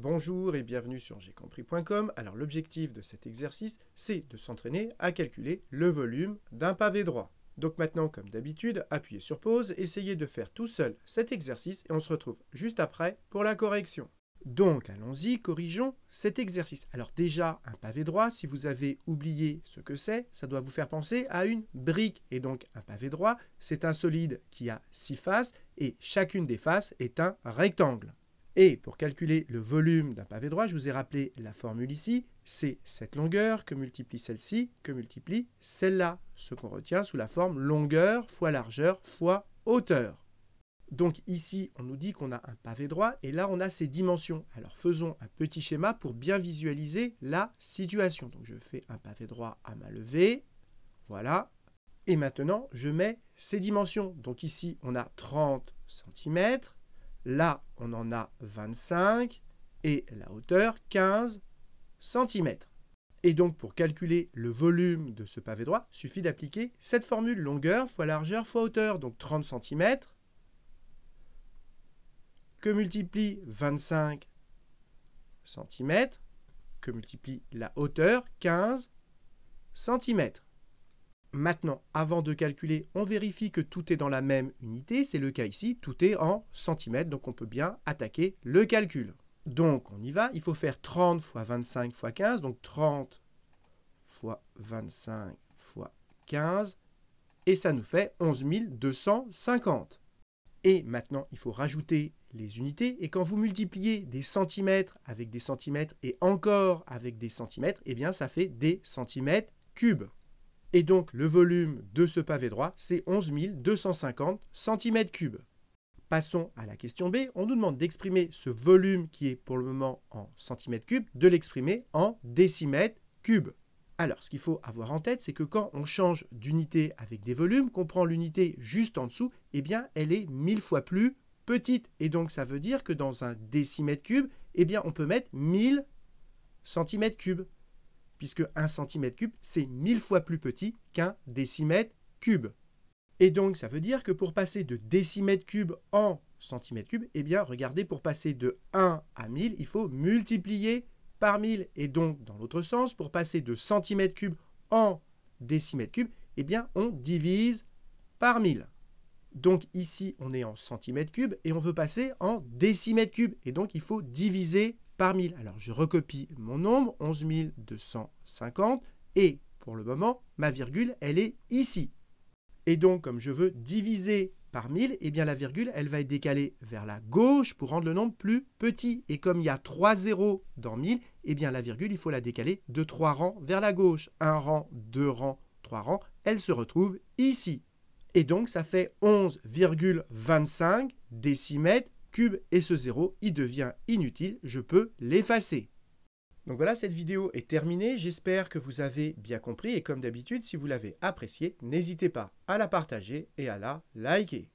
Bonjour et bienvenue sur gcompris.com. Alors l'objectif de cet exercice, c'est de s'entraîner à calculer le volume d'un pavé droit. Donc maintenant, comme d'habitude, appuyez sur pause, essayez de faire tout seul cet exercice et on se retrouve juste après pour la correction. Donc allons-y, corrigeons cet exercice. Alors déjà, un pavé droit, si vous avez oublié ce que c'est, ça doit vous faire penser à une brique. Et donc un pavé droit, c'est un solide qui a 6 faces et chacune des faces est un rectangle. Et pour calculer le volume d'un pavé droit, je vous ai rappelé la formule ici, c'est cette longueur que multiplie celle-ci, que multiplie celle-là, ce qu'on retient sous la forme longueur fois largeur fois hauteur. Donc ici, on nous dit qu'on a un pavé droit et là, on a ses dimensions. Alors faisons un petit schéma pour bien visualiser la situation. Donc je fais un pavé droit à main levée, voilà. Et maintenant, je mets ses dimensions. Donc ici, on a 30 cm. Là, on en a 25 et la hauteur 15 cm. Et donc, pour calculer le volume de ce pavé droit, il suffit d'appliquer cette formule longueur fois largeur fois hauteur. Donc 30 cm que multiplie 25 cm que multiplie la hauteur 15 cm. Maintenant, avant de calculer, on vérifie que tout est dans la même unité. C'est le cas ici, tout est en centimètres, donc on peut bien attaquer le calcul. Donc, on y va. Il faut faire 30 fois 25 fois 15, donc 30 fois 25 fois 15, et ça nous fait 11 250. Et maintenant, il faut rajouter les unités, et quand vous multipliez des centimètres avec des centimètres et encore avec des centimètres, eh bien, ça fait des centimètres cubes. Et donc, le volume de ce pavé droit, c'est 11 250 cm3. Passons à la question B. On nous demande d'exprimer ce volume qui est pour le moment en centimètres cubes, de l'exprimer en décimètres cubes. Alors, ce qu'il faut avoir en tête, c'est que quand on change d'unité avec des volumes, qu'on prend l'unité juste en dessous, eh bien, elle est 1000 fois plus petite. Et donc, ça veut dire que dans un décimètre cube, eh bien, on peut mettre 1000 cm3. Puisque 1 cm3, c'est 1000 fois plus petit qu'un décimètre cube. Et donc, ça veut dire que pour passer de décimètre cube en centimètre cube, eh bien, regardez, pour passer de 1 à 1000, il faut multiplier par 1000. Et donc, dans l'autre sens, pour passer de centimètre cube en décimètre cube, eh bien, on divise par 1000. Donc, ici, on est en centimètre cube et on veut passer en décimètre cube. Et donc, il faut diviser par 1000. Alors, je recopie mon nombre, 11 250, et pour le moment, ma virgule, elle est ici. Et donc, comme je veux diviser par 1000, eh bien la virgule, elle va être décalée vers la gauche pour rendre le nombre plus petit. Et comme il y a 3 zéros dans 1000, eh bien la virgule, il faut la décaler de 3 rangs vers la gauche. 1 rang, 2 rangs, 3 rangs, elle se retrouve ici. Et donc, ça fait 11,25 décimètres cubes, et ce zéro, il devient inutile, je peux l'effacer. Donc voilà, cette vidéo est terminée, j'espère que vous avez bien compris, et comme d'habitude, si vous l'avez appréciée, n'hésitez pas à la partager et à la liker.